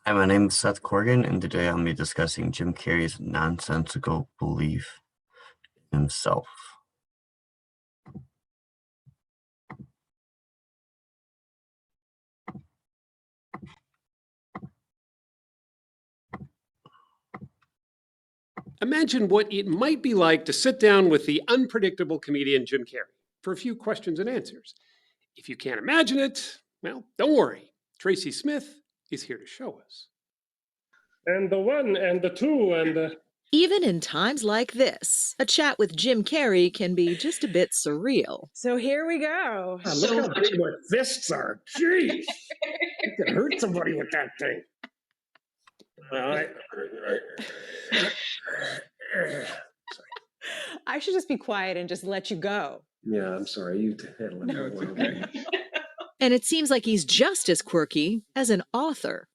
Hi, my name is Seth Corrigan, and today I'll be discussing Jim Carrey's nonsensical belief in himself. Imagine what it might be like to sit down with the unpredictable comedian Jim Carrey for a few questions and answers. If you can't imagine it, well, don't worry. Tracy Smith is here to show us. And the one and the two and the... Even in times like this, a chat with Jim Carrey can be just a bit surreal. So here we go. Oh, look how big my fists are. Jeez. You could hurt somebody with that thing. I should just be quiet and just let you go. Yeah, I'm sorry. You handle it. No, it's okay. And it seems like he's just as quirky as an author.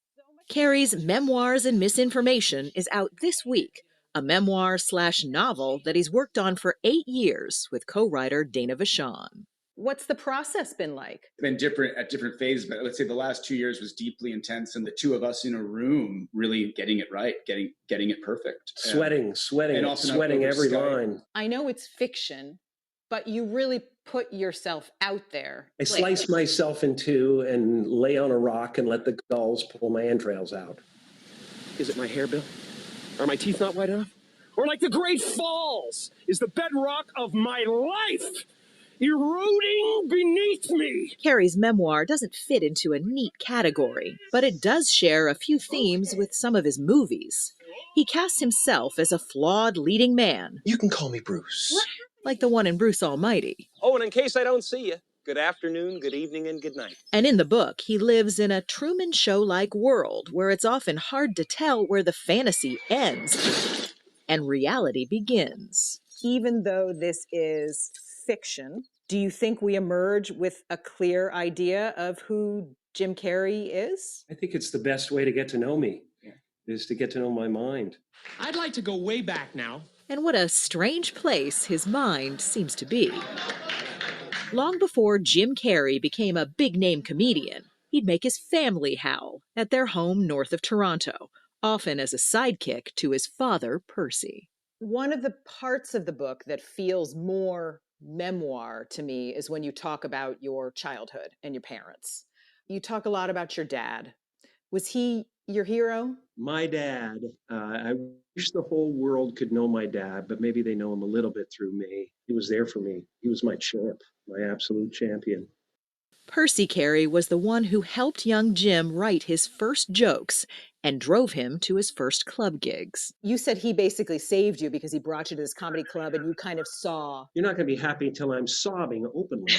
Carrey's Memoirs and Misinformation is out this week, a memoir/novel that he's worked on for 8 years with co-writer Dana Vachon. What's the process been like? Been different at different phases, but let's say the last 2 years was deeply intense, and the two of us in a room really getting it right, getting it perfect. Sweating every line. I know it's fiction, but you really put yourself out there. I slice myself in two and lay on a rock and let the gulls pull my entrails out. Is it my hair, Bill? Are my teeth not white enough? Or like the Great Falls is the bedrock of my life, eroding beneath me. Carrey's memoir doesn't fit into a neat category, but it does share a few themes with some of his movies. He casts himself as a flawed leading man. You can call me Bruce. Like the one in Bruce Almighty. Oh, and in case I don't see you, good afternoon, good evening, and good night. And in the book, he lives in a Truman Show-like world where it's often hard to tell where the fantasy ends and reality begins. Even though this is fiction, do you think we emerge with a clear idea of who Jim Carrey is? I think it's the best way to get to know me, is to get to know my mind. I'd like to go way back now. And what a strange place his mind seems to be. Long before Jim Carrey became a big-name comedian, he'd make his family howl at their home north of Toronto, often as a sidekick to his father, Percy. One of the parts of the book that feels more memoir to me is when you talk about your childhood and your parents. You talk a lot about your dad. Was he your hero? My dad, I wish the whole world could know my dad, but maybe they know him a little bit through me. He was there for me. He was my champ, my absolute champion. Percy Carey was the one who helped young Jim write his first jokes and drove him to his first club gigs. You said he basically saved you because he brought you to this comedy club and you kind of saw. You're not going to be happy until I'm sobbing openly.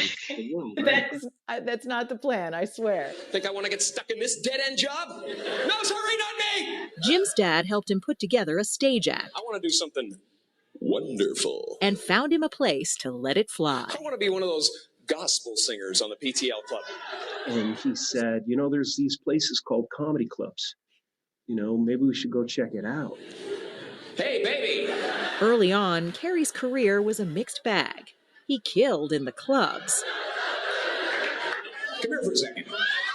Right? That's not the plan, I swear. Think I want to get stuck in this dead-end job? No, sorry, not me! Jim's dad helped him put together a stage act. I want to do something wonderful. And found him a place to let it fly. I want to be one of those gospel singers on the PTL club. And he said, you know, there's these places called comedy clubs. You know, maybe we should go check it out. Hey, baby! Early on, Carey's career was a mixed bag. He killed in the clubs. Come here for a second.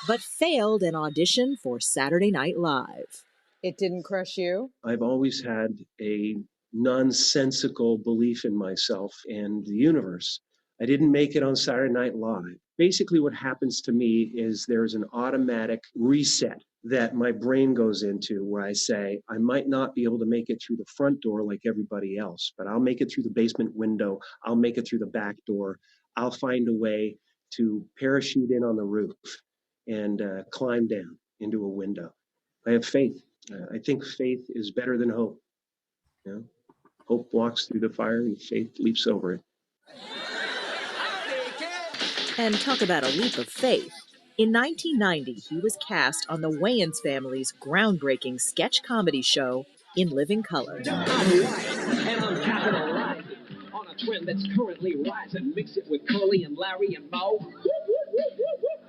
But failed an audition for Saturday Night Live. It didn't crush you? I've always had a nonsensical belief in myself and the universe. I didn't make it on Saturday Night Live. Basically, what happens to me is there's an automatic reset that my brain goes into where I say, I might not be able to make it through the front door like everybody else, but I'll make it through the basement window. I'll make it through the back door. I'll find a way to parachute in on the roof and climb down into a window. I have faith. I think faith is better than hope. You know? Hope walks through the fire and faith leaps over it. And talk about a leap of faith. In 1990, he was cast on the Wayans family's groundbreaking sketch comedy show, In Living Color. I'm Wyatt, and I'm capitalizing on a trend that's currently rising. Mix it with Curly and Larry and Moe.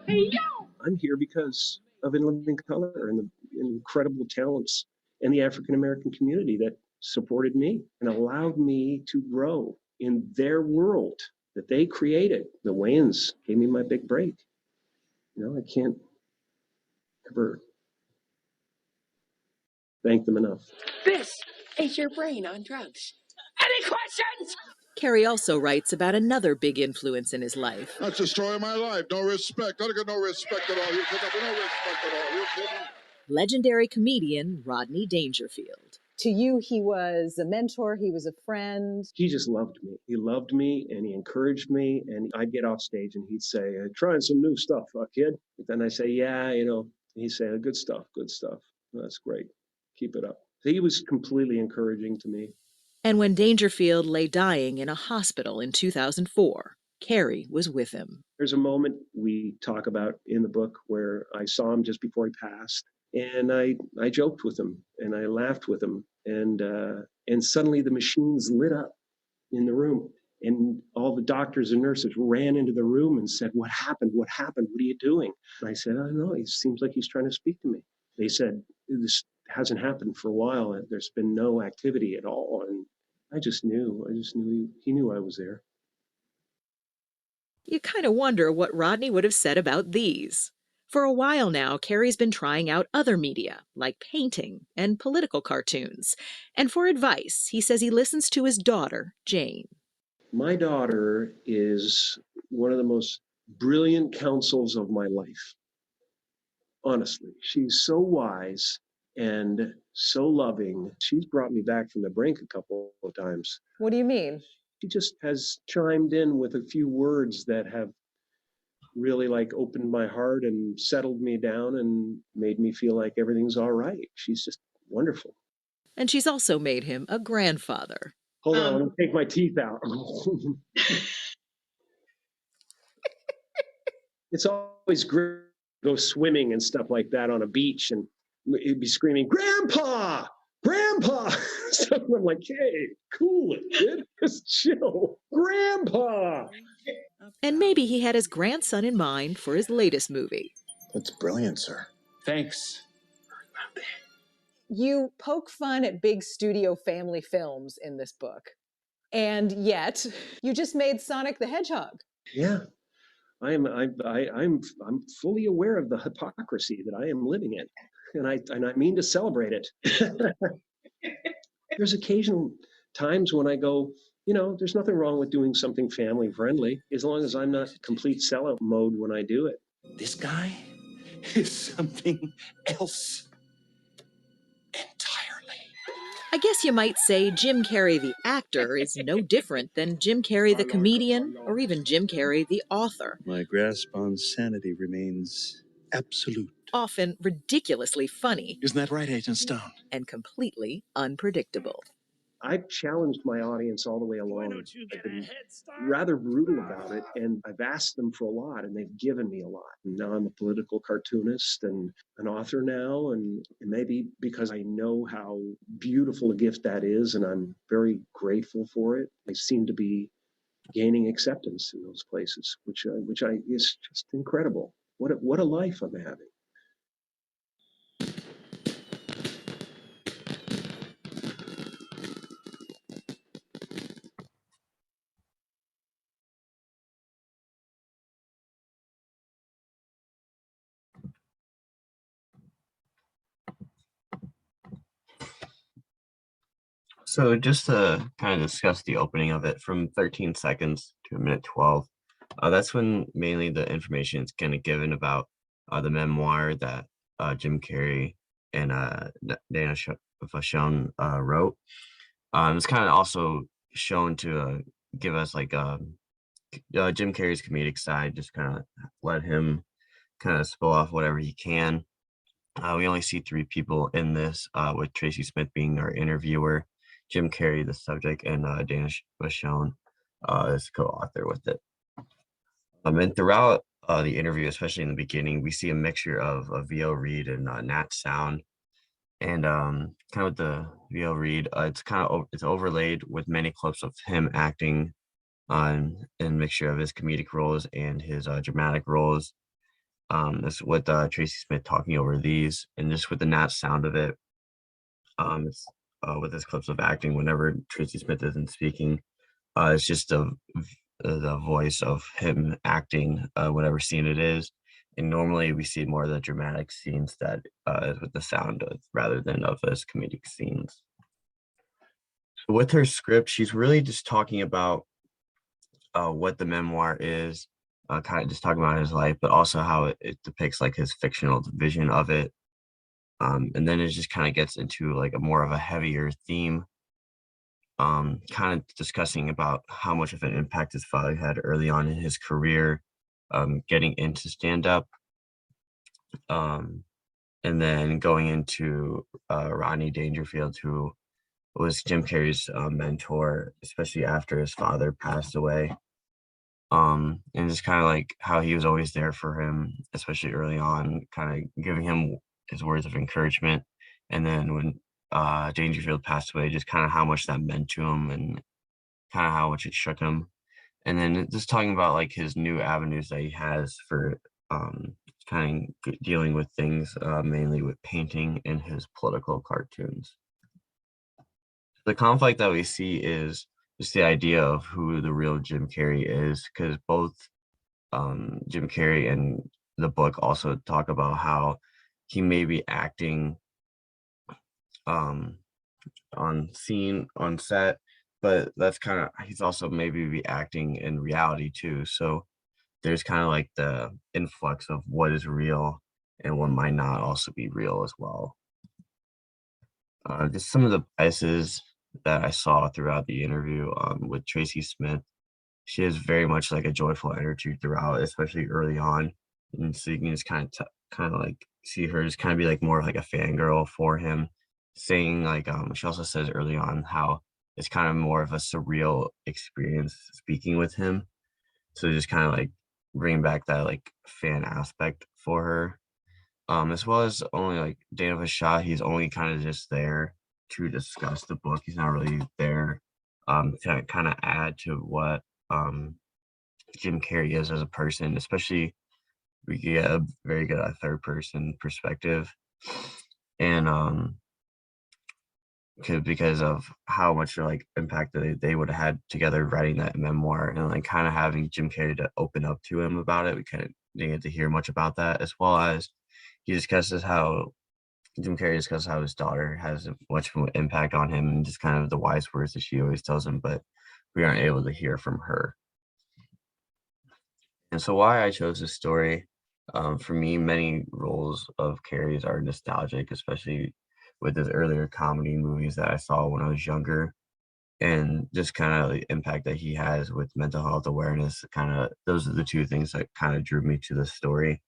Hey, yo! I'm here because of In Living Color and the incredible talents in the African-American community that supported me and allowed me to grow in their world that they created. The Wayans gave me my big break. You know, I can't ever thank them enough. This is your brain on drugs. Any questions? Carey also writes about another big influence in his life. That's the story of my life. No respect. I don't get no respect at all. You kidding? No respect at all. You kidding? Legendary comedian Rodney Dangerfield. To you, he was a mentor, he was a friend. He just loved me. He loved me and he encouraged me. And I'd get off stage and he'd say, trying some new stuff, kid. But then I say, yeah, he'd say, good stuff, good stuff. That's great. Keep it up. He was completely encouraging to me. And when Dangerfield lay dying in a hospital in 2004, Carey was with him. There's a moment we talk about in the book where I saw him just before he passed. And I joked with him and I laughed with him. And suddenly the machines lit up in the room. And all the doctors and nurses ran into the room and said, what happened? What happened? What are you doing? And I said, I don't know. It seems like he's trying to speak to me. They said, this hasn't happened for a while. And there's been no activity at all. And I just knew he knew I was there. You kind of wonder what Rodney would have said about these. For a while now, Carey's been trying out other media, like painting and political cartoons. And for advice, he says he listens to his daughter, Jane. My daughter is one of the most brilliant counsels of my life. Honestly, she's so wise and so loving. She's brought me back from the brink a couple of times. What do you mean? She just has chimed in with a few words that have really opened my heart and settled me down and made me feel like everything's all right. She's just wonderful. And she's also made him a grandfather. Hold on, let me take my teeth out. It's always great to go swimming and stuff like that on a beach, and it'd be screaming, Grandpa! Grandpa! So I'm like, hey, cool it, kid. Just chill. Grandpa! And maybe he had his grandson in mind for his latest movie. That's brilliant, sir. Thanks. You poke fun at big studio family films in this book. And yet, you just made Sonic the Hedgehog. Yeah. I'm fully aware of the hypocrisy that I am living in. And I mean to celebrate it. There's occasional times when I go, there's nothing wrong with doing something family friendly, as long as I'm not complete sellout mode when I do it. This guy is something else entirely. I guess you might say Jim Carrey the actor is no different than Jim Carrey the comedian or even Jim Carrey the author. My grasp on sanity remains absolute. Often ridiculously funny. Isn't that right, Agent Stone? And completely unpredictable. I've challenged my audience all the way along. I've been rather brutal about it, and I've asked them for a lot, and they've given me a lot. And now I'm a political cartoonist and an author now, and maybe because I know how beautiful a gift that is, and I'm very grateful for it, I seem to be gaining acceptance in those places, which is just incredible. What a life I'm having. So just to kind of discuss the opening of it, from 13 seconds to a minute 12, that's when mainly the information is kind of given about the memoir that Jim Carrey and Dana Vachon wrote. It's kind of also shown to give us Jim Carrey's comedic side, just kind of let him kind of spill off whatever he can. We only see 3 people in this, with Tracy Smith being our interviewer, Jim Carrey the subject, and Dana Vachon is co-author with it. And throughout the interview, especially in the beginning, we see a mixture of VO Reed and Nat sound. And kind of with the VO Reed, it's overlaid with many clips of him acting and mixture of his comedic roles and his dramatic roles. This with Tracy Smith talking over these, and just with the Nat sound of it. It's with his clips of acting whenever Tracy Smith isn't speaking. It's just the voice of him acting whatever scene it is. And normally we see more of the dramatic scenes that with the sound rather than of as comedic scenes. So with her script, she's really just talking about what the memoir is, kind of just talking about his life, but also how it depicts like his fictional vision of it. And then it just kind of gets into like a more of a heavier theme, kind of discussing about how much of an impact his father had early on in his career, getting into stand up, and then going into Rodney Dangerfield, who was Jim Carrey's mentor, especially after his father passed away. And just kind of like how he was always there for him, especially early on, kind of giving him his words of encouragement. And then when Dangerfield passed away, just kind of how much that meant to him and kind of how much it shook him. And then just talking about like his new avenues that he has for kind of dealing with things, mainly with painting and his political cartoons. The conflict that we see is just the idea of who the real Jim Carrey is, because both Jim Carrey and the book also talk about how he may be acting um, on set, but that's kind of he's also maybe be acting in reality too. So there's kind of like the influx of what is real and what might not also be real as well. Just some of the biases that I saw throughout the interview with Tracy Smith. She has very much like a joyful energy throughout, especially early on, and so you can just kind of like see her just kind of be like more of like a fangirl for him, saying like she also says early on how it's kind of more of a surreal experience speaking with him. So just kind of like bring back that like fan aspect for her. As well as only like Dana Vashah, he's only kind of just there to discuss the book. He's not really there to kind of add to what Jim Carrey is as a person, especially we get a very good third person perspective. And because of how much like impact they would have had together writing that memoir and like kind of having Jim Carrey to open up to him about it. We kind of didn't get to hear much about that, as well as he discusses how Jim Carrey discusses how his daughter has much of an impact on him and just kind of the wise words that she always tells him, but we aren't able to hear from her. And so why I chose this story, for me, many roles of Carrie's are nostalgic, especially with his earlier comedy movies that I saw when I was younger, and just kind of the impact that he has with mental health awareness. Kind of those are the two things that kind of drew me to the story.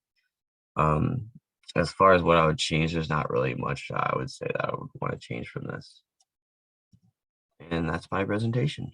Um, as far as what I would change, there's not really much I would say that I would want to change from this. And that's my presentation.